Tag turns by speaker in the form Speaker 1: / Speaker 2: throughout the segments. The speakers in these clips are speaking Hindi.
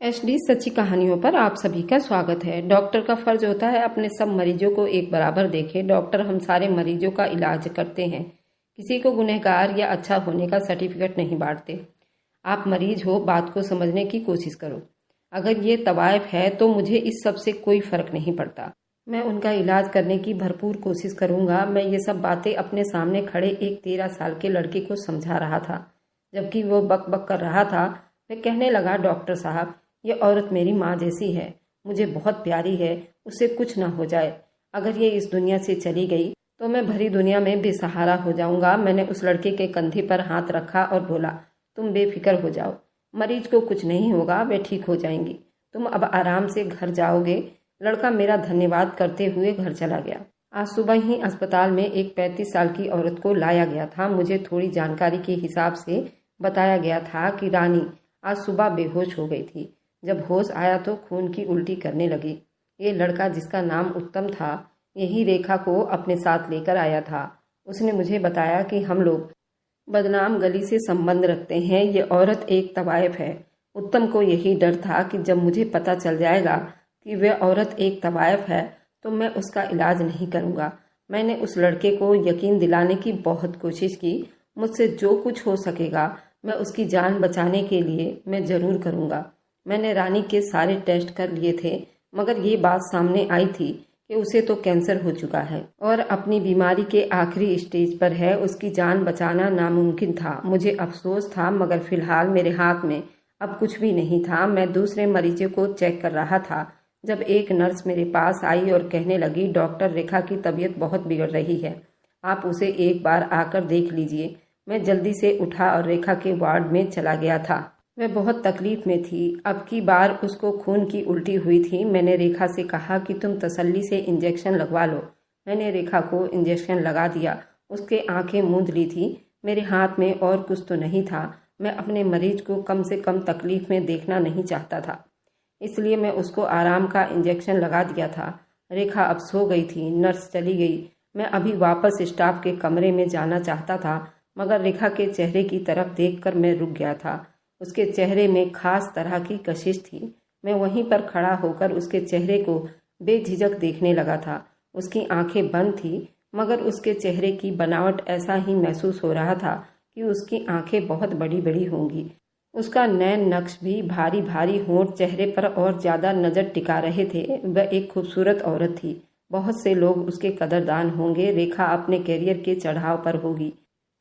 Speaker 1: एचडी सच्ची कहानियों पर आप सभी का स्वागत है। डॉक्टर का फर्ज होता है अपने सब मरीजों को एक बराबर देखे। डॉक्टर हम सारे मरीजों का इलाज करते हैं, किसी को गुनहगार या अच्छा होने का सर्टिफिकेट नहीं बांटते। आप मरीज हो, बात को समझने की कोशिश करो। अगर ये तवायफ है तो मुझे इस सब से कोई फर्क नहीं पड़ता। मैं उनका इलाज करने की भरपूर कोशिश करूंगा। मैं ये सब बातें अपने सामने खड़े एक 13 साल के लड़के को समझा रहा था। जबकि वो बक बक कर रहा था, वह कहने लगा, डॉक्टर साहब, ये औरत मेरी माँ जैसी है, मुझे बहुत प्यारी है, उससे कुछ ना हो जाए। अगर ये इस दुनिया से चली गई तो मैं भरी दुनिया में बेसहारा हो जाऊंगा। मैंने उस लड़के के कंधे पर हाथ रखा और बोला, तुम बेफिक्र हो जाओ, मरीज को कुछ नहीं होगा, वे ठीक हो जाएंगी। तुम अब आराम से घर जाओगे। लड़का मेरा धन्यवाद करते हुए घर चला गया। आज सुबह ही अस्पताल में एक 35 साल की औरत को लाया गया था। मुझे थोड़ी जानकारी के हिसाब से बताया गया था कि रानी आज सुबह बेहोश हो गई थी। जब होश आया तो खून की उल्टी करने लगी। ये लड़का, जिसका नाम उत्तम था, यही रेखा को अपने साथ लेकर आया था। उसने मुझे बताया कि हम लोग बदनाम गली से संबंध रखते हैं, ये औरत एक तवायफ है। उत्तम को यही डर था कि जब मुझे पता चल जाएगा कि वह औरत एक तवायफ है तो मैं उसका इलाज नहीं करूँगा। मैंने उस लड़के को यकीन दिलाने की बहुत कोशिश की। मुझसे जो कुछ हो सकेगा मैं उसकी जान बचाने के लिए मैं ज़रूर करूँगा। मैंने रानी के सारे टेस्ट कर लिए थे, मगर ये बात सामने आई थी कि उसे तो कैंसर हो चुका है और अपनी बीमारी के आखिरी स्टेज पर है। उसकी जान बचाना नामुमकिन था। मुझे अफसोस था, मगर फिलहाल मेरे हाथ में अब कुछ भी नहीं था। मैं दूसरे मरीजों को चेक कर रहा था जब एक नर्स मेरे पास आई और कहने लगी, डॉक्टर, रेखा की तबीयत बहुत बिगड़ रही है, आप उसे एक बार आकर देख लीजिए। मैं जल्दी से उठा और रेखा के वार्ड में चला गया था। वह बहुत तकलीफ में थी। अब की बार उसको खून की उल्टी हुई थी। मैंने रेखा से कहा कि तुम तसल्ली से इंजेक्शन लगवा लो। मैंने रेखा को इंजेक्शन लगा दिया। उसके आंखें मूंद ली थी। मेरे हाथ में और कुछ तो नहीं था। मैं अपने मरीज को कम से कम तकलीफ में देखना नहीं चाहता था, इसलिए मैं उसको आराम का इंजेक्शन लगा दिया था। रेखा अब सो गई थी। नर्स चली गई। मैं अभी वापस स्टाफ के कमरे में जाना चाहता था, मगर रेखा के चेहरे की तरफ देखकर मैं रुक गया था। उसके चेहरे में खास तरह की कशिश थी। मैं वहीं पर खड़ा होकर उसके चेहरे को बेझिझक देखने लगा था। उसकी आंखें बंद थी, मगर उसके चेहरे की बनावट ऐसा ही महसूस हो रहा था कि उसकी आंखें बहुत बड़ी बड़ी होंगी। उसका नैन नक्श भी भारी भारी, होंठ चेहरे पर और ज्यादा नजर टिका रहे थे। वह एक खूबसूरत औरत थी। बहुत से लोग उसके कदरदान होंगे। रेखा अपने कैरियर के चढ़ाव पर होगी,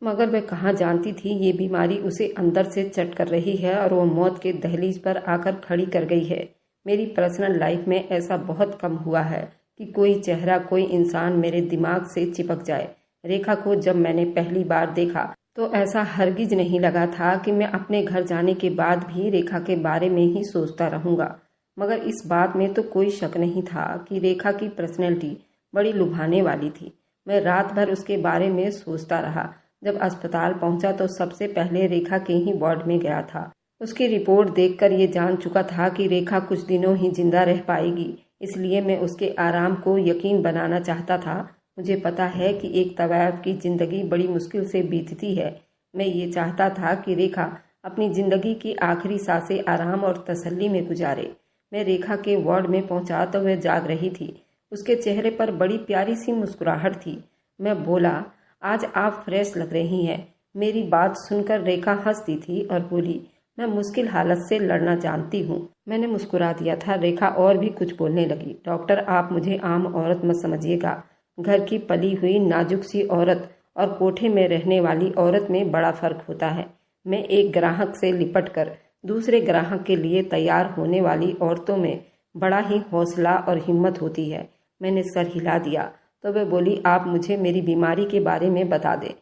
Speaker 1: मगर वह कहाँ जानती थी ये बीमारी उसे अंदर से चट कर रही है और वो मौत के दहलीज पर आकर खड़ी कर गई है। मेरी पर्सनल लाइफ में ऐसा बहुत कम हुआ है कि कोई चेहरा, कोई इंसान मेरे दिमाग से चिपक जाए। रेखा को जब मैंने पहली बार देखा तो ऐसा हरगिज नहीं लगा था कि मैं अपने घर जाने के बाद भी रेखा के बारे में ही सोचता रहूँगा। मगर इस बात में तो कोई शक नहीं था कि रेखा की पर्सनैलिटी बड़ी लुभाने वाली थी। मैं रात भर उसके बारे में सोचता रहा। जब अस्पताल पहुंचा तो सबसे पहले रेखा के ही वार्ड में गया था। उसकी रिपोर्ट देखकर ये जान चुका था कि रेखा कुछ दिनों ही जिंदा रह पाएगी, इसलिए मैं उसके आराम को यकीन बनाना चाहता था। मुझे पता है कि एक तवायफ की जिंदगी बड़ी मुश्किल से बीतती है। मैं ये चाहता था कि रेखा अपनी जिंदगी की आखिरी सांसें आराम और तसल्ली में गुजारे। मैं रेखा के वार्ड में पहुंचा तो वह जाग रही थी। उसके चेहरे पर बड़ी प्यारी सी मुस्कुराहट थी। मैं बोला, आज आप फ्रेश लग रही हैं। मेरी बात सुनकर रेखा हंस दी थी और बोली, मैं मुश्किल हालत से लड़ना जानती हूँ। मैंने मुस्कुरा दिया था। रेखा और भी कुछ बोलने लगी। डॉक्टर, आप मुझे आम औरत मत समझिएगा। घर की पली हुई नाजुक सी औरत और कोठे में रहने वाली औरत में बड़ा फर्क होता है। मैं एक ग्राहक से लिपट कर दूसरे ग्राहक के लिए तैयार होने वाली औरतों में बड़ा ही हौसला और हिम्मत होती है। मैंने सर हिला दिया तो वह बोली, आप मुझे मेरी बीमारी के बारे में बता दें।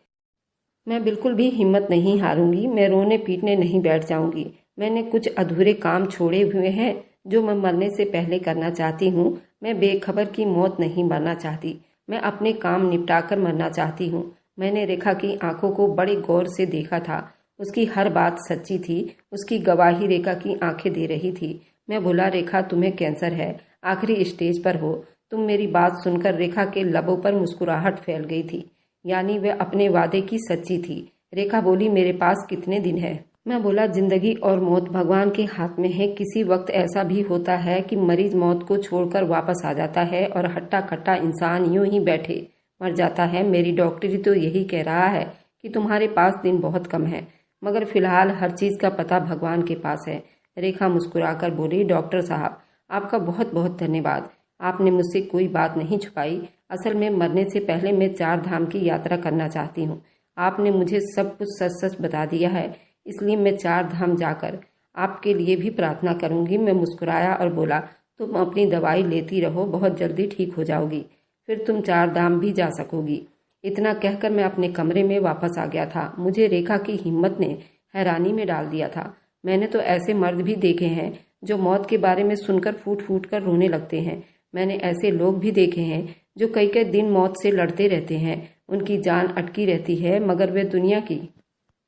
Speaker 1: मैं बिल्कुल भी हिम्मत नहीं हारूंगी। मैं रोने पीटने नहीं बैठ जाऊंगी। मैंने कुछ अधूरे काम छोड़े हुए हैं जो मैं मरने से पहले करना चाहती हूँ। मैं बेखबर की मौत नहीं मरना चाहती। मैं अपने काम निपटाकर मरना चाहती हूँ। मैंने रेखा की आंखों को बड़े गौर से देखा था। उसकी हर बात सच्ची थी। उसकी गवाही रेखा की आंखें दे रही थी। मैं बोला, रेखा, तुम्हें कैंसर है, आखिरी स्टेज पर हो। तुम मेरी बात सुनकर रेखा के लबों पर मुस्कुराहट फैल गई थी, यानी वह अपने वादे की सच्ची थी। रेखा बोली, मेरे पास कितने दिन है? मैं बोला, जिंदगी और मौत भगवान के हाथ में है। किसी वक्त ऐसा भी होता है कि मरीज मौत को छोड़कर वापस आ जाता है और हट्टा कट्टा इंसान यूं ही बैठे मर जाता है। मेरी डॉक्टरी तो यही कह रहा है कि तुम्हारे पास दिन बहुत कम है, मगर फिलहाल हर चीज का पता भगवान के पास है। रेखा मुस्कुराकर बोली, डॉक्टर साहब, आपका बहुत बहुत धन्यवाद। आपने मुझसे कोई बात नहीं छुपाई। असल में मरने से पहले मैं 4 धाम की यात्रा करना चाहती हूँ। आपने मुझे सब कुछ सच सच बता दिया है, इसलिए मैं 4 धाम जाकर आपके लिए भी प्रार्थना करूंगी। मैं मुस्कुराया और बोला, तुम अपनी दवाई लेती रहो, बहुत जल्दी ठीक हो जाओगी, फिर तुम 4 धाम भी जा सकोगी। इतना कहकर मैं अपने कमरे में वापस आ गया था। मुझे रेखा की हिम्मत ने हैरानी में डाल दिया था। मैंने तो ऐसे मर्द भी देखे हैं जो मौत के बारे में सुनकर फूट फूट कर रोने लगते हैं। मैंने ऐसे लोग भी देखे हैं जो कई कई दिन मौत से लड़ते रहते हैं। उनकी जान अटकी रहती है, मगर वे दुनिया की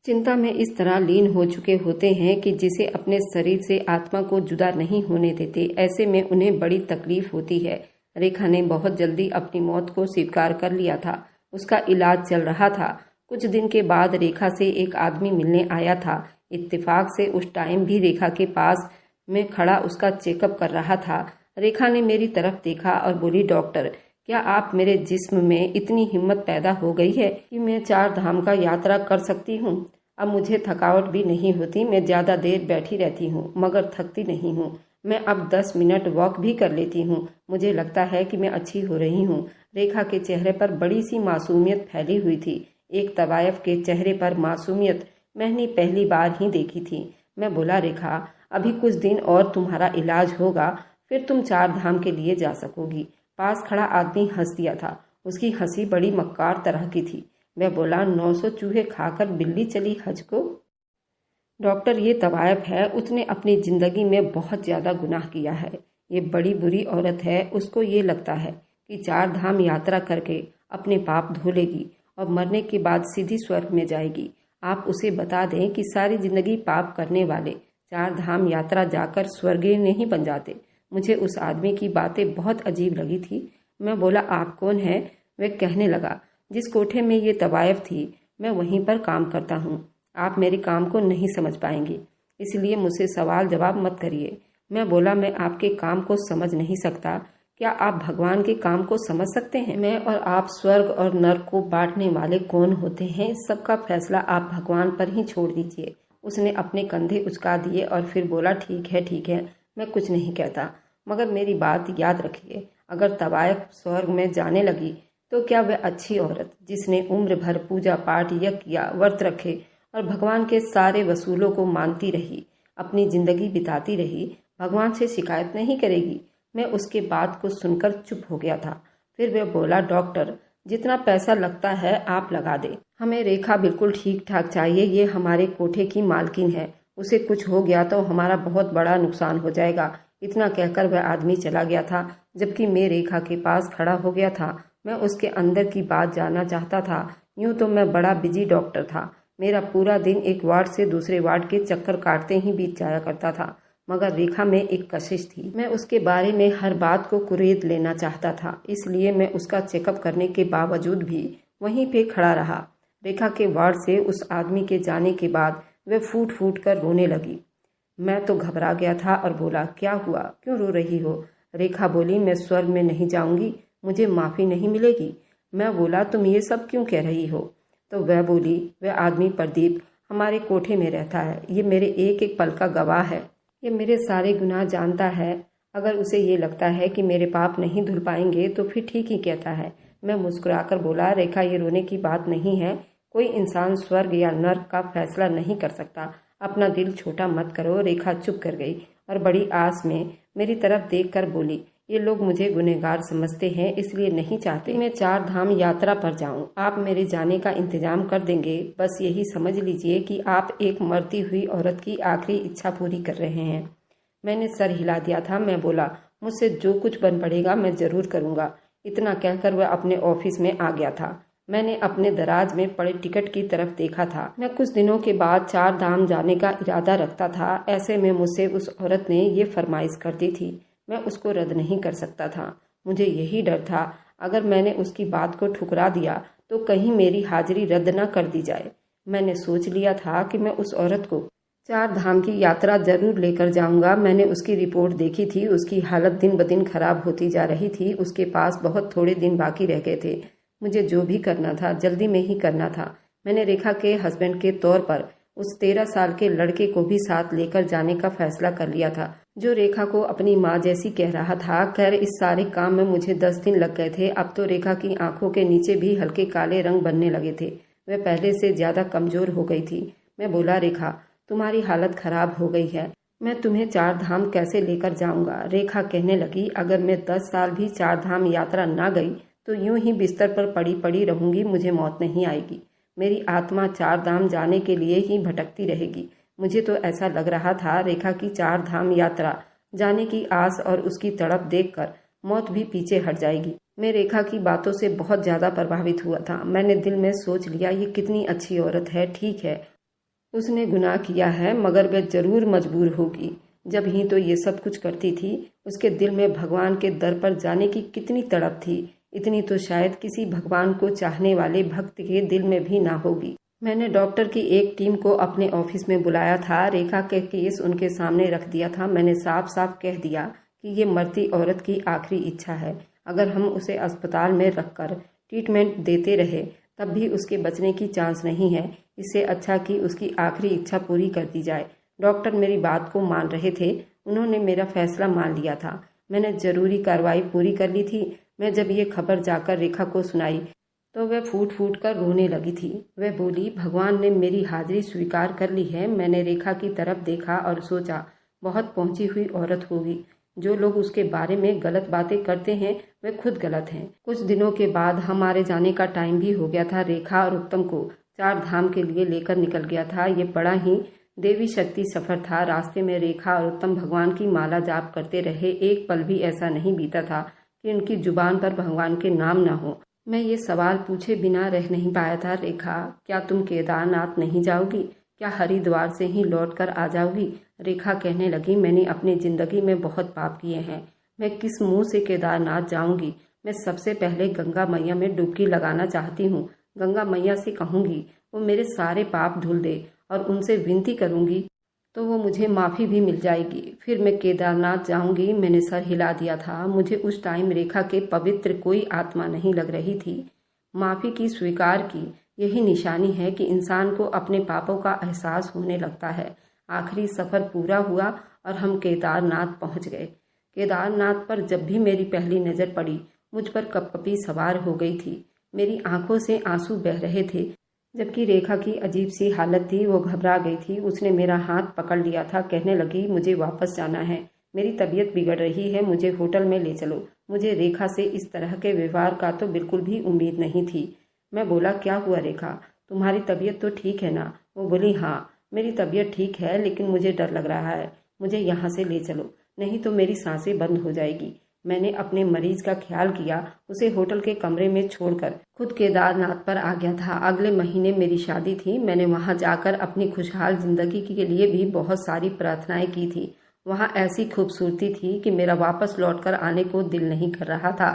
Speaker 1: चिंता में इस तरह लीन हो चुके होते हैं कि जिसे अपने शरीर से आत्मा को जुदा नहीं होने देते। ऐसे में उन्हें बड़ी तकलीफ होती है। रेखा ने बहुत जल्दी अपनी मौत को स्वीकार कर लिया था। उसका इलाज चल रहा था। कुछ दिन के बाद रेखा से एक आदमी मिलने आया था। इत्तेफाक से उस टाइम भी रेखा के पास में खड़ा उसका चेकअप कर रहा था। रेखा ने मेरी तरफ देखा और बोली, डॉक्टर, क्या आप मेरे जिस्म में इतनी हिम्मत पैदा हो गई है कि मैं 4 धाम का यात्रा कर सकती हूँ? अब मुझे थकावट भी नहीं होती। मैं ज़्यादा देर बैठी रहती हूँ मगर थकती नहीं हूँ। मैं अब 10 मिनट वॉक भी कर लेती हूँ। मुझे लगता है कि मैं अच्छी हो रही हूँ। रेखा के चेहरे पर बड़ी सी मासूमियत फैली हुई थी। एक तवायफ के चेहरे पर मासूमियत मैंने पहली बार ही देखी थी। मैं बोला, रेखा, अभी कुछ दिन और तुम्हारा इलाज होगा, फिर तुम 4 धाम के लिए जा सकोगी। पास खड़ा आदमी हंस दिया था। उसकी हंसी बड़ी मक्कार तरह की थी। मैं बोला, 900 चूहे खाकर बिल्ली चली हज को? डॉक्टर, ये तवायफ है। उसने अपनी जिंदगी में बहुत ज्यादा गुनाह किया है। ये बड़ी बुरी औरत है। उसको ये लगता है कि 4 धाम यात्रा करके अपने पाप धो लेगी और मरने के बाद सीधी स्वर्ग में जाएगी। आप उसे बता दें कि सारी जिंदगी पाप करने वाले 4 धाम यात्रा जाकर स्वर्गीय नहीं बन जाते। मुझे उस आदमी की बातें बहुत अजीब लगी थी। मैं बोला, आप कौन हैं? वह कहने लगा, जिस कोठे में ये तवायफ थी मैं वहीं पर काम करता हूँ। आप मेरे काम को नहीं समझ पाएंगे, इसलिए मुझसे सवाल जवाब मत करिए। मैं बोला, मैं आपके काम को समझ नहीं सकता। क्या आप भगवान के काम को समझ सकते हैं? मैं और आप स्वर्ग और नर्क को बांटने वाले कौन होते हैं? इस सब का फैसला आप भगवान पर ही छोड़ दीजिए। उसने अपने कंधे उचका दिए और फिर बोला, ठीक है, मैं कुछ नहीं कहता, मगर मेरी बात याद रखिए। अगर तवायफ स्वर्ग में जाने लगी तो क्या वह अच्छी औरत जिसने उम्र भर पूजा पाठ यज्ञ किया, व्रत रखे और भगवान के सारे वसूलों को मानती रही, अपनी जिंदगी बिताती रही, भगवान से शिकायत नहीं करेगी? मैं उसके बात को सुनकर चुप हो गया था। फिर वह बोला, डॉक्टर, जितना पैसा लगता है आप लगा दे। हमें रेखा बिल्कुल ठीक ठाक चाहिए। ये हमारे कोठे की मालकिन है। उसे कुछ हो गया तो हमारा बहुत बड़ा नुकसान हो जाएगा। इतना कहकर वह आदमी चला गया था, जबकि मैं रेखा के पास खड़ा हो गया था। मैं उसके अंदर की बात जानना चाहता था। यूं तो मैं बड़ा बिजी डॉक्टर था। मेरा पूरा दिन एक वार्ड से दूसरे वार्ड के चक्कर काटते ही बीत जाया करता था, मगर रेखा में एक कशिश थी। मैं उसके बारे में हर बात को कुरेद लेना चाहता था, इसलिए मैं उसका चेकअप करने के बावजूद भी वहीं पे खड़ा रहा। रेखा के वार्ड से उस आदमी के जाने के बाद वह फूट फूट कर रोने लगी। मैं तो घबरा गया था और बोला, क्या हुआ, क्यों रो रही हो? रेखा बोली, मैं स्वर्ग में नहीं जाऊंगी, मुझे माफ़ी नहीं मिलेगी। मैं बोला, तुम ये सब क्यों कह रही हो? तो वह बोली, वह आदमी प्रदीप हमारे कोठे में रहता है। ये मेरे एक एक पल का गवाह है। ये मेरे सारे गुनाह जानता है। अगर उसे ये लगता है कि मेरे पाप नहीं धुल पाएंगे तो फिर ठीक ही कहता है। मैं मुस्कुराकर बोला, रेखा, ये रोने की बात नहीं है। कोई इंसान स्वर्ग या नर्क का फैसला नहीं कर सकता। अपना दिल छोटा मत करो। रेखा चुप कर गई और बड़ी आस में मेरी तरफ देखकर बोली, ये लोग मुझे गुनहगार समझते हैं, इसलिए नहीं चाहते मैं 4 धाम यात्रा पर जाऊं। आप मेरे जाने का इंतजाम कर देंगे। बस यही समझ लीजिए कि आप एक मरती हुई औरत की आखिरी इच्छा पूरी कर रहे हैं। मैंने सर हिला दिया था। मैं बोला, मुझसे जो कुछ बन पड़ेगा मैं जरूर करूंगा। इतना कहकर वह अपने ऑफिस में आ गया था। मैंने अपने दराज में पड़े टिकट की तरफ देखा था। मैं कुछ दिनों के बाद 4 धाम जाने का इरादा रखता था। ऐसे में मुझसे उस औरत ने ये फरमाइश कर दी थी। मैं उसको रद्द नहीं कर सकता था। मुझे यही डर था, अगर मैंने उसकी बात को ठुकरा दिया तो कहीं मेरी हाजिरी रद्द न कर दी जाए। मैंने सोच लिया था कि मैं उस औरत को चार धाम की यात्रा जरूर लेकर जाऊंगा। मैंने उसकी रिपोर्ट देखी थी, उसकी हालत दिन ब दिन खराब होती जा रही थी। उसके पास बहुत थोड़े दिन बाकी रह गए थे। मुझे जो भी करना था जल्दी में ही करना था। मैंने रेखा के हस्बैंड के तौर पर उस 13 साल के लड़के को भी साथ लेकर जाने का फैसला कर लिया था, जो रेखा को अपनी माँ जैसी कह रहा था। खैर, इस सारे काम में मुझे 10 दिन लग गए थे। अब तो रेखा की आंखों के नीचे भी हल्के काले रंग बनने लगे थे। वह पहले से ज्यादा कमजोर हो गई थी। मैं बोला, रेखा, तुम्हारी हालत खराब हो गई है, मैं तुम्हें चार धाम कैसे लेकर जाऊंगा। रेखा कहने लगी, अगर मैं 10 साल भी चार धाम यात्रा ना गई तो यूं ही बिस्तर पर पड़ी पड़ी रहूंगी, मुझे मौत नहीं आएगी। मेरी आत्मा चार धाम जाने के लिए ही भटकती रहेगी। मुझे तो ऐसा लग रहा था रेखा की चार धाम यात्रा जाने की आस और उसकी तड़प देखकर मौत भी पीछे हट जाएगी। मैं रेखा की बातों से बहुत ज्यादा प्रभावित हुआ था। मैंने दिल में सोच लिया, ये कितनी अच्छी औरत है। ठीक है, उसने गुनाह किया है, मगर वह जरूर मजबूर होगी। जब ही तो ये सब कुछ करती थी, उसके दिल में भगवान के दर पर जाने की कितनी तड़प थी। इतनी तो शायद किसी भगवान को चाहने वाले भक्त के दिल में भी ना होगी। मैंने डॉक्टर की एक टीम को अपने ऑफिस में बुलाया था। रेखा के केस उनके सामने रख दिया था। मैंने साफ साफ कह दिया कि ये मरती औरत की आखिरी इच्छा है। अगर हम उसे अस्पताल में रखकर ट्रीटमेंट देते रहे तब भी उसके बचने की चांस नहीं है। इससे अच्छा कि उसकी आखिरी इच्छा पूरी कर दी जाए। डॉक्टर मेरी बात को मान रहे थे। उन्होंने मेरा फैसला मान लिया था। मैंने जरूरी कार्रवाई पूरी कर ली थी। मैं जब ये खबर जाकर रेखा को सुनाई तो वह फूट फूट कर रोने लगी थी। वह बोली, भगवान ने मेरी हाजिरी स्वीकार कर ली है। मैंने रेखा की तरफ देखा और सोचा, बहुत पहुंची हुई औरत होगी। जो लोग उसके बारे में गलत बातें करते हैं वे खुद गलत हैं। कुछ दिनों के बाद हमारे जाने का टाइम भी हो गया था। रेखा और उत्तम को चार धाम के लिए लेकर निकल गया था। ये बड़ा ही देवी शक्ति सफर था। रास्ते में रेखा और उत्तम भगवान की माला जाप करते रहे। एक पल भी ऐसा नहीं बीता था कि उनकी जुबान पर भगवान के नाम न हो। मैं ये सवाल पूछे बिना रह नहीं पाया था, रेखा, क्या तुम केदारनाथ नहीं जाओगी? क्या हरिद्वार से ही लौट कर आ जाओगी? रेखा कहने लगी, मैंने अपनी जिंदगी में बहुत पाप किए हैं। मैं किस मुंह से केदारनाथ जाऊंगी? मैं सबसे पहले गंगा मैया में डुबकी लगाना चाहती हूँ। गंगा मैया से कहूंगी वो मेरे सारे पाप धुल दे और उनसे विनती करूंगी तो वो मुझे माफ़ी भी मिल जाएगी। फिर मैं केदारनाथ जाऊंगी। मैंने सर हिला दिया था। मुझे उस टाइम रेखा के पवित्र कोई आत्मा नहीं लग रही थी। माफ़ी की स्वीकार की यही निशानी है कि इंसान को अपने पापों का एहसास होने लगता है। आखिरी सफ़र पूरा हुआ और हम केदारनाथ पहुंच गए। केदारनाथ पर जब भी मेरी पहली नज़र पड़ी मुझ पर कपकपी सवार हो गई थी। मेरी आंखों से आंसू बह रहे थे, जबकि रेखा की अजीब सी हालत थी। वो घबरा गई थी। उसने मेरा हाथ पकड़ लिया था। कहने लगी, मुझे वापस जाना है, मेरी तबीयत बिगड़ रही है, मुझे होटल में ले चलो। मुझे रेखा से इस तरह के व्यवहार का तो बिल्कुल भी उम्मीद नहीं थी। मैं बोला, क्या हुआ रेखा, तुम्हारी तबीयत तो ठीक है ना? वो बोली, हाँ मेरी तबीयत ठीक है, लेकिन मुझे डर लग रहा है। मुझे यहाँ से ले चलो, नहीं तो मेरी सांसें बंद हो जाएगी। मैंने अपने मरीज का ख्याल किया। उसे होटल के कमरे में छोड़कर खुद केदारनाथ पर आ गया था। अगले महीने मेरी शादी थी। मैंने वहां जाकर अपनी खुशहाल जिंदगी के लिए भी बहुत सारी प्रार्थनाएं की थी। वहां ऐसी खूबसूरती थी कि मेरा वापस लौटकर आने को दिल नहीं कर रहा था,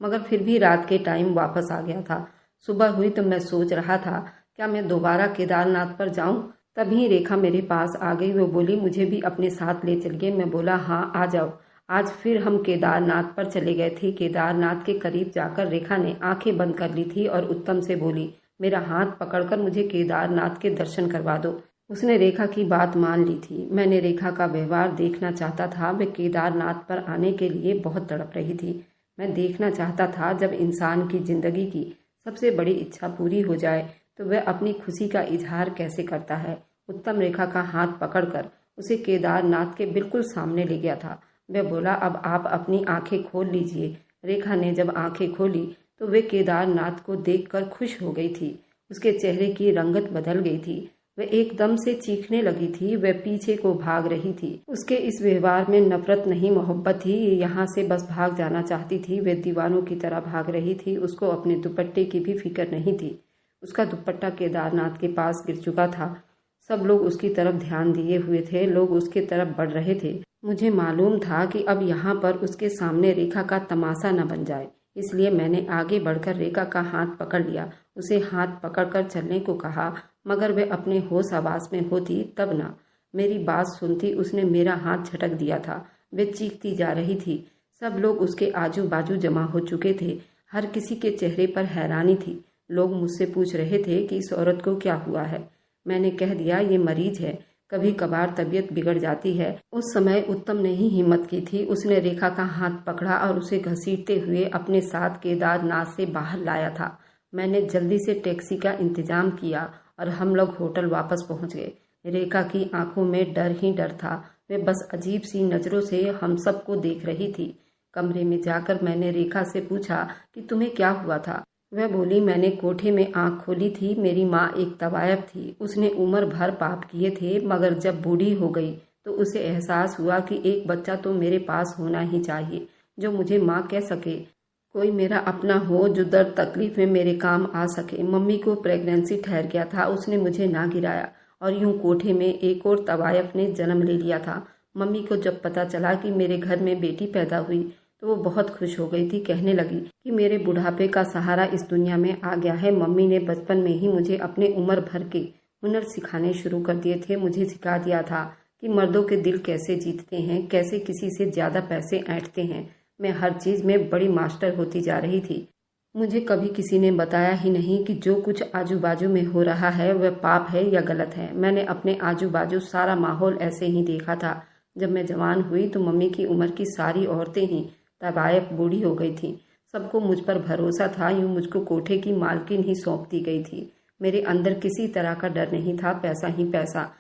Speaker 1: मगर फिर भी रात के टाइम वापस आ गया था। सुबह हुई तो मैं सोच रहा था, क्या मैं दोबारा केदारनाथ पर जाऊं? तभी रेखा मेरे पास आ गई। वो बोली, मुझे भी अपने साथ ले चलिए। मैं बोला, हाँ आ जाओ। आज फिर हम केदारनाथ पर चले गए थे। केदारनाथ के करीब जाकर रेखा ने आंखें बंद कर ली थी और उत्तम से बोली, मेरा हाथ पकड़कर मुझे केदारनाथ के दर्शन करवा दो। उसने रेखा की बात मान ली थी। मैंने रेखा का व्यवहार देखना चाहता था। वह केदारनाथ पर आने के लिए बहुत तड़प रही थी। मैं देखना चाहता था जब इंसान की जिंदगी की सबसे बड़ी इच्छा पूरी हो जाए तो वह अपनी खुशी का इजहार कैसे करता है। उत्तम रेखा का हाथ पकड़कर उसे केदारनाथ के बिल्कुल सामने ले गया था। वह बोला, अब आप अपनी आंखें खोल लीजिए। रेखा ने जब आंखें खोली तो वे केदारनाथ को देखकर खुश हो गई थी। उसके चेहरे की रंगत बदल गई थी। वह एकदम से चीखने लगी थी। वह पीछे को भाग रही थी। उसके इस व्यवहार में नफरत नहीं, मोहब्बत थी। यहाँ से बस भाग जाना चाहती थी। वह दीवानों की तरह भाग रही थी। उसको अपने दुपट्टे की भी फिक्र नहीं थी। उसका दुपट्टा केदारनाथ के पास गिर चुका था। सब लोग उसकी तरफ ध्यान दिए हुए थे। लोग उसके तरफ बढ़ रहे थे। मुझे मालूम था कि अब यहाँ पर उसके सामने रेखा का तमाशा न बन जाए, इसलिए मैंने आगे बढ़कर रेखा का हाथ पकड़ लिया। उसे हाथ पकड़कर चलने को कहा, मगर वह अपने होश आवास में होती तब ना। मेरी बात सुनती उसने मेरा हाथ झटक दिया था। वे चीखती जा रही थी। सब लोग उसके आजू बाजू जमा हो चुके थे। हर किसी के चेहरे पर हैरानी थी। लोग मुझसे पूछ रहे थे कि इस औरत को क्या हुआ है। मैंने कह दिया, ये मरीज है, कभी कभार तबीयत बिगड़ जाती है। उस समय उत्तम ने ही हिम्मत की थी। उसने रेखा का हाथ पकड़ा और उसे घसीटते हुए अपने साथ केदारनाथ से बाहर लाया था। मैंने जल्दी से टैक्सी का इंतजाम किया और हम लोग होटल वापस पहुंच गए। रेखा की आंखों में डर ही डर था। वे बस अजीब सी नज़रों से हम सबको देख रही थी। कमरे में जाकर मैंने रेखा से पूछा कि तुम्हें क्या हुआ था। वह बोली, मैंने कोठे में आंख खोली थी। मेरी माँ एक तवायब थी। उसने उम्र भर पाप किए थे, मगर जब बूढ़ी हो गई तो उसे एहसास हुआ कि एक बच्चा तो मेरे पास होना ही चाहिए जो मुझे माँ कह सके, कोई मेरा अपना हो जो दर्द तकलीफ में मेरे काम आ सके। मम्मी को प्रेगनेंसी ठहर गया था, उसने मुझे ना गिराया और यूं कोठे में एक और तवायफ ने जन्म ले लिया था। मम्मी को जब पता चला कि मेरे घर में बेटी पैदा हुई तो वो बहुत खुश हो गई थी। कहने लगी कि मेरे बुढ़ापे का सहारा इस दुनिया में आ गया है। मम्मी ने बचपन में ही मुझे अपने उम्र भर के हुनर सिखाने शुरू कर दिए थे। मुझे सिखा दिया था कि मर्दों के दिल कैसे जीतते हैं, कैसे किसी से ज़्यादा पैसे ऐंठते हैं। मैं हर चीज़ में बड़ी मास्टर होती जा रही थी। मुझे कभी किसी ने बताया ही नहीं कि जो कुछ आजू बाजू में हो रहा है वह पाप है या गलत है। मैंने अपने आजू बाजू सारा माहौल ऐसे ही देखा था। जब मैं जवान हुई तो मम्मी की उम्र की सारी औरतें ही तवायफ बूढ़ी हो गई थीं। सबको मुझ पर भरोसा था। यूं मुझको कोठे की मालकिन ही सौंप दी गई थी। मेरे अंदर किसी तरह का डर नहीं था। पैसा ही पैसा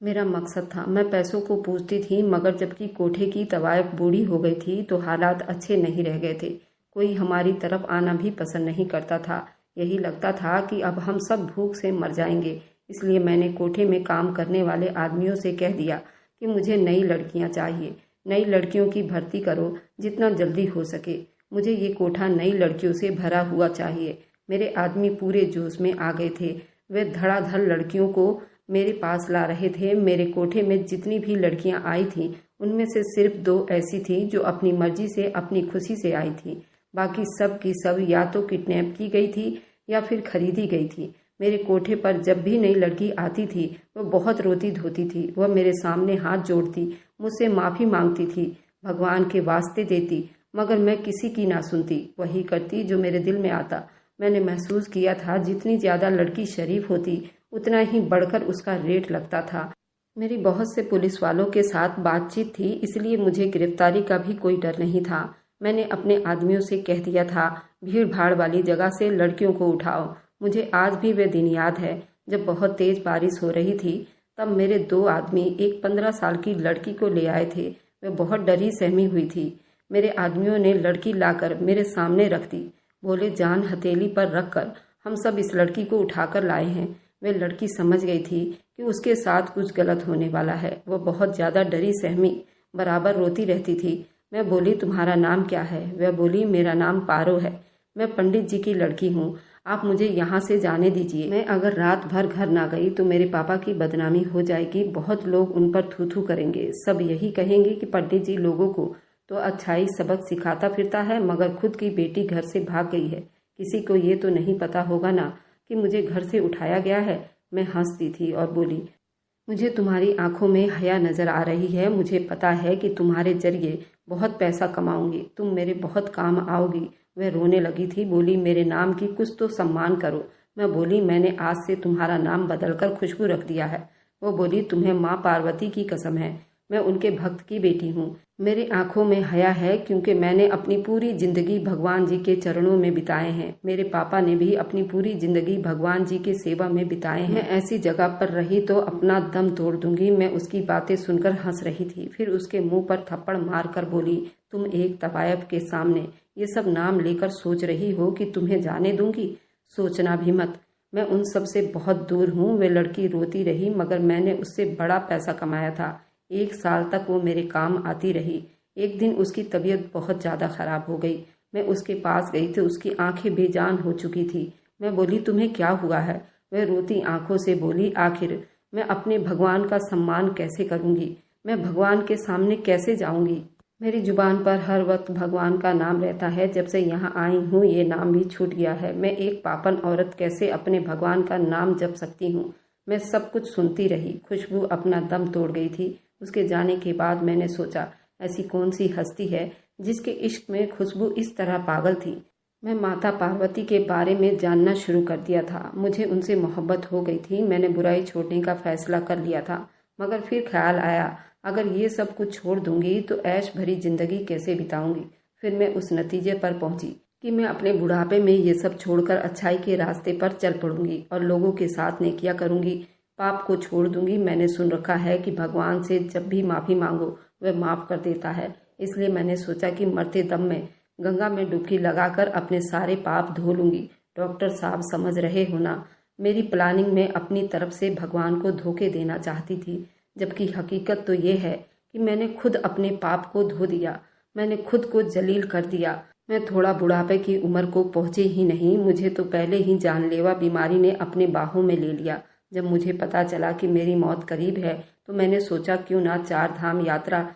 Speaker 1: मेरा मकसद था। मैं पैसों को पूछती थी, मगर जबकि कोठे की तवायफ बूढ़ी हो गई थी तो हालात अच्छे नहीं रह गए थे। कोई हमारी तरफ आना भी पसंद नहीं करता था। यही लगता था कि अब हम सब भूख से मर जाएंगे। इसलिए मैंने कोठे में काम करने वाले आदमियों से कह दिया कि मुझे नई लड़कियां चाहिए। नई लड़कियों की भर्ती करो जितना जल्दी हो सके। मुझे ये कोठा नई लड़कियों से भरा हुआ चाहिए। मेरे आदमी पूरे जोश में आ गए थे। वे धड़ाधड़ लड़कियों को मेरे पास ला रहे थे। मेरे कोठे में जितनी भी लड़कियां आई थीं उनमें से सिर्फ 2 ऐसी थीं जो अपनी मर्जी से, अपनी खुशी से आई थीं। बाकी सब की सब या तो किडनैप की गई थी या फिर खरीदी गई थी। मेरे कोठे पर जब भी नई लड़की आती थी वह बहुत रोती धोती थी। वह मेरे सामने हाथ जोड़ती, मुझसे माफ़ी मांगती थी, भगवान के वास्ते देती, मगर मैं किसी की ना सुनती। वही करती जो मेरे दिल में आता। मैंने महसूस किया था जितनी ज़्यादा लड़की शरीफ होती उतना ही बढ़कर उसका रेट लगता था। मेरी बहुत से पुलिस वालों के साथ बातचीत थी, इसलिए मुझे गिरफ्तारी का भी कोई डर नहीं था। मैंने अपने आदमियों से कह दिया था, भीड़ भाड़ वाली जगह से लड़कियों को उठाओ। मुझे आज भी वह दिन याद है जब बहुत तेज बारिश हो रही थी। तब मेरे 2 आदमी एक 15 साल की लड़की को ले आए थे। वह बहुत डरी सहमी हुई थी। मेरे आदमियों ने लड़की लाकर मेरे सामने रख दी। बोले, जान हथेली पर रखकर हम सब इस लड़की को उठाकर लाए हैं। वह लड़की समझ गई थी कि उसके साथ कुछ गलत होने वाला है। वह बहुत ज़्यादा डरी सहमी बराबर रोती रहती थी। मैं बोली, तुम्हारा नाम क्या है? वह बोली, मेरा नाम पारो है। मैं पंडित जी की लड़की हूँ। आप मुझे यहाँ से जाने दीजिए। मैं अगर रात भर घर ना गई तो मेरे पापा की बदनामी हो जाएगी। बहुत लोग उन पर थू थू करेंगे। सब यही कहेंगे कि पंडित जी लोगों को तो अच्छाई सबक सिखाता फिरता है, मगर खुद की बेटी घर से भाग गई है। किसी को ये तो नहीं पता होगा ना कि मुझे घर से उठाया गया है। मैं हंसती थी और बोली, मुझे तुम्हारी आंखों में हया नज़र आ रही है। मुझे पता है कि तुम्हारे जरिए बहुत पैसा कमाऊंगी, तुम मेरे बहुत काम आओगी। वह रोने लगी थी। बोली, मेरे नाम की कुछ तो सम्मान करो। मैं बोली, मैंने आज से तुम्हारा नाम बदलकर खुशबू रख दिया है। वो बोली, तुम्हें माँ पार्वती की कसम है, मैं उनके भक्त की बेटी हूँ। मेरी आंखों में हया है क्योंकि मैंने अपनी पूरी जिंदगी भगवान जी के चरणों में बिताए हैं। मेरे पापा ने भी अपनी पूरी जिंदगी भगवान जी की सेवा में बिताए हैं। मैं ऐसी जगह पर रही तो अपना दम तोड़ दूंगी। मैं उसकी बातें सुनकर हंस रही थी। फिर उसके मुंह पर थप्पड़ मारकर बोली, तुम एक तवायफ के सामने ये सब नाम लेकर सोच रही हो कि तुम्हें जाने दूंगी? सोचना भी मत। मैं उन सब से बहुत दूर हूँ। वे लड़की रोती रही, मगर मैंने उससे बड़ा पैसा कमाया था। 1 साल तक वो मेरे काम आती रही। एक दिन उसकी तबीयत बहुत ज़्यादा ख़राब हो गई। मैं उसके पास गई तो उसकी आंखें बेजान हो चुकी थी। मैं बोली, तुम्हें क्या हुआ है? वह रोती आंखों से बोली, आखिर मैं अपने भगवान का सम्मान कैसे करूँगी? मैं भगवान के सामने कैसे जाऊँगी? मेरी जुबान पर हर वक्त भगवान का नाम रहता है। जब से यहाँ आई हूँ ये नाम भी छूट गया है। मैं एक पापन औरत कैसे अपने भगवान का नाम जप सकती हूँ? मैं सब कुछ सुनती रही। खुशबू अपना दम तोड़ गई थी। उसके जाने के बाद मैंने सोचा, ऐसी कौन सी हस्ती है जिसके इश्क में खुशबू इस तरह पागल थी। मैं माता पार्वती के बारे में जानना शुरू कर दिया था। मुझे उनसे मोहब्बत हो गई थी। मैंने बुराई छोड़ने का फैसला कर लिया था, मगर फिर ख्याल आया, अगर ये सब कुछ छोड़ दूंगी तो ऐश भरी जिंदगी कैसे बिताऊंगी। फिर मैं उस नतीजे पर पहुंची कि मैं अपने बुढ़ापे में ये सब छोड़कर अच्छाई के रास्ते पर चल पड़ूंगी और लोगों के साथ नेकियां करूंगी, पाप को छोड़ दूंगी। मैंने सुन रखा है कि भगवान से जब भी माफ़ी मांगो वह माफ़ कर देता है। इसलिए मैंने सोचा कि मरते दम में गंगा में डुबकी लगाकर अपने सारे पाप धो लूंगी। डॉक्टर साहब, समझ रहे हो ना, मेरी प्लानिंग में अपनी तरफ से भगवान को धोखे देना चाहती थी, जबकि हकीकत तो ये है कि मैंने खुद अपने पाप को धो दिया। मैंने खुद को जलील कर दिया। मैं थोड़ा बुढ़ापे की उम्र को पहुंचे ही नहीं, मुझे तो पहले ही जानलेवा बीमारी ने अपने बाहों में ले लिया। जब मुझे पता चला कि मेरी मौत करीब है तो मैंने सोचा क्यों ना 4 धाम यात्रा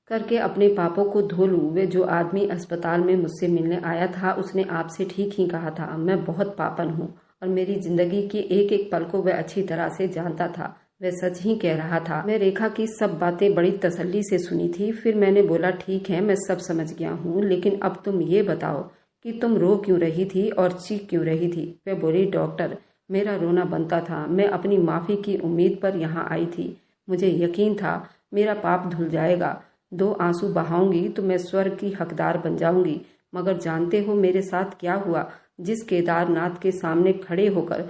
Speaker 1: करके अपने पापों को धो लूं। वे जो आदमी अस्पताल में मुझसे मिलने आया था उसने आपसे ठीक ही कहा था। मैं बहुत पापन हूँ और मेरी जिंदगी के एक एक पल को वह अच्छी तरह से जानता था। वह सच ही कह रहा था। मैं रेखा की सब बातें बड़ी तसल्ली से सुनी थी। फिर मैंने बोला, ठीक है, मैं सब समझ गया हूँ, लेकिन अब तुम ये बताओ कि तुम रो क्यों रही थी और चीख क्यों रही थी। वह बोली, डॉक्टर, मेरा रोना बनता था। मैं अपनी माफ़ी की उम्मीद पर यहाँ आई थी। मुझे यकीन था मेरा पाप धुल जाएगा। 2 आंसू बहाऊंगी तो मैं स्वर्ग की हकदार बन जाऊंगी। मगर जानते हो मेरे साथ क्या हुआ? जिस केदारनाथ के सामने खड़े होकर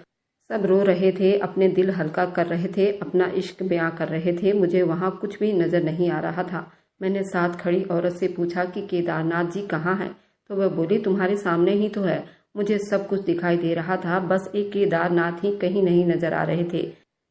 Speaker 1: सब रो रहे थे, अपने दिल हल्का कर रहे थे, अपना इश्क बयां कर रहे थे, मुझे वहां कुछ भी नजर नहीं आ रहा था। मैंने साथ खड़ी औरत से पूछा कि केदारनाथ जी कहाँ हैं? तो वह बोली, तुम्हारे सामने ही तो है। मुझे सब कुछ दिखाई दे रहा था, बस एक केदारनाथ ही कहीं नहीं नजर आ रहे थे।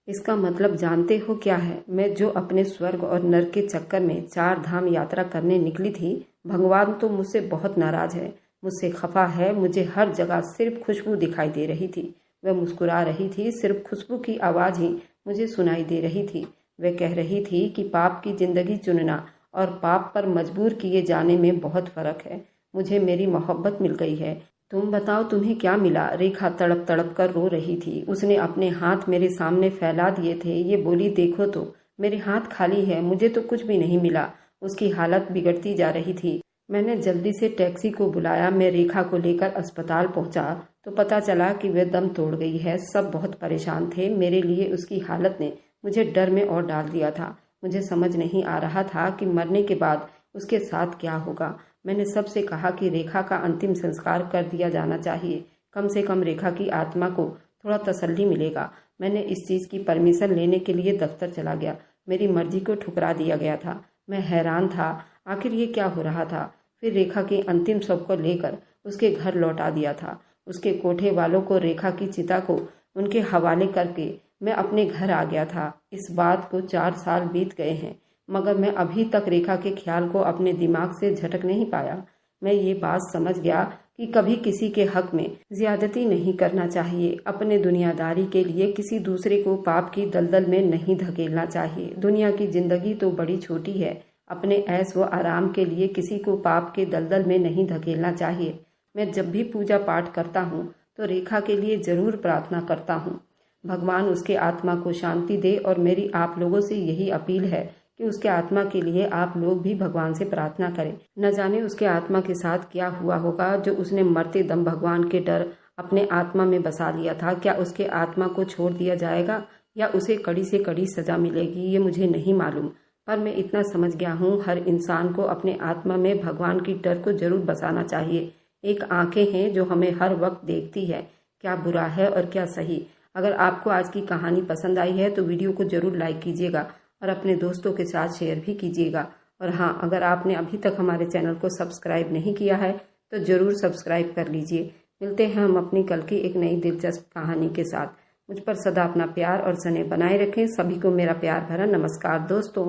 Speaker 1: इसका मतलब जानते हो क्या है? मैं जो अपने स्वर्ग और नर्क के चक्कर में 4 धाम यात्रा करने निकली थी, भगवान तो मुझसे बहुत नाराज है, मुझसे खफा है। मुझे हर जगह सिर्फ खुशबू दिखाई दे रही थी। वह मुस्कुरा रही थी, सिर्फ खुशबू की आवाज़ ही मुझे सुनाई दे रही थी। वह कह रही थी कि पाप की जिंदगी चुनना और पाप पर मजबूर किए जाने में बहुत फर्क है। मुझे मेरी मोहब्बत मिल गई है। तुम बताओ, तुम्हें क्या मिला? रेखा तड़प तड़प कर रो रही थी। उसने अपने हाथ मेरे सामने फैला दिए थे। ये बोली, देखो तो मेरे हाथ खाली है, मुझे तो कुछ भी नहीं मिला। उसकी हालत बिगड़ती जा रही थी। मैंने जल्दी से टैक्सी को बुलाया। मैं रेखा को लेकर अस्पताल पहुंचा तो पता चला कि वह दम तोड़ गई है। सब बहुत परेशान थे। मेरे लिए उसकी हालत ने मुझे डर में और डाल दिया था। मुझे समझ नहीं आ रहा था कि मरने के बाद उसके साथ क्या होगा। मैंने सबसे कहा कि रेखा का अंतिम संस्कार कर दिया जाना चाहिए। कम से कम रेखा की आत्मा को थोड़ा तसल्ली मिलेगा। मैंने इस चीज़ की परमिशन लेने के लिए दफ्तर चला गया। मेरी मर्जी को ठुकरा दिया गया था। मैं हैरान था, आखिर ये क्या हो रहा था। फिर रेखा के अंतिम शव को लेकर उसके घर लौटा दिया था। उसके कोठे वालों को रेखा की चिता को उनके हवाले करके मैं अपने घर आ गया था। इस बात को 4 साल बीत गए हैं, मगर मैं अभी तक रेखा के ख्याल को अपने दिमाग से झटक नहीं पाया। मैं ये बात समझ गया कि कभी किसी के हक में ज्यादती नहीं करना चाहिए। अपने दुनियादारी के लिए किसी दूसरे को पाप की दलदल में नहीं धकेलना चाहिए। दुनिया की जिंदगी तो बड़ी छोटी है। अपने ऐश व आराम के लिए किसी को पाप के दलदल में नहीं धकेलना चाहिए। मैं जब भी पूजा पाठ करता हूँ तो रेखा के लिए जरूर प्रार्थना करता हूँ। भगवान उसके आत्मा को शांति दे और मेरी आप लोगों से यही अपील है कि उसके आत्मा के लिए आप लोग भी भगवान से प्रार्थना करें। न जाने उसके आत्मा के साथ क्या हुआ होगा जो उसने मरते दम भगवान के डर अपने आत्मा में बसा लिया था। क्या उसके आत्मा को छोड़ दिया जाएगा या उसे कड़ी से कड़ी सजा मिलेगी, ये मुझे नहीं मालूम। पर मैं इतना समझ गया हूँ, हर इंसान को अपने आत्मा में भगवान की डर को जरूर बसाना चाहिए। एक आंखें हैं जो हमें हर वक्त देखती है क्या बुरा है और क्या सही। अगर आपको आज की कहानी पसंद आई है तो वीडियो को जरूर लाइक कीजिएगा और अपने दोस्तों के साथ शेयर भी कीजिएगा। और हाँ, अगर आपने अभी तक हमारे चैनल को सब्सक्राइब नहीं किया है तो ज़रूर सब्सक्राइब कर लीजिए। मिलते हैं हम अपनी कल की एक नई दिलचस्प कहानी के साथ। मुझ पर सदा अपना प्यार और स्नेह बनाए रखें। सभी को मेरा प्यार भरा नमस्कार दोस्तों।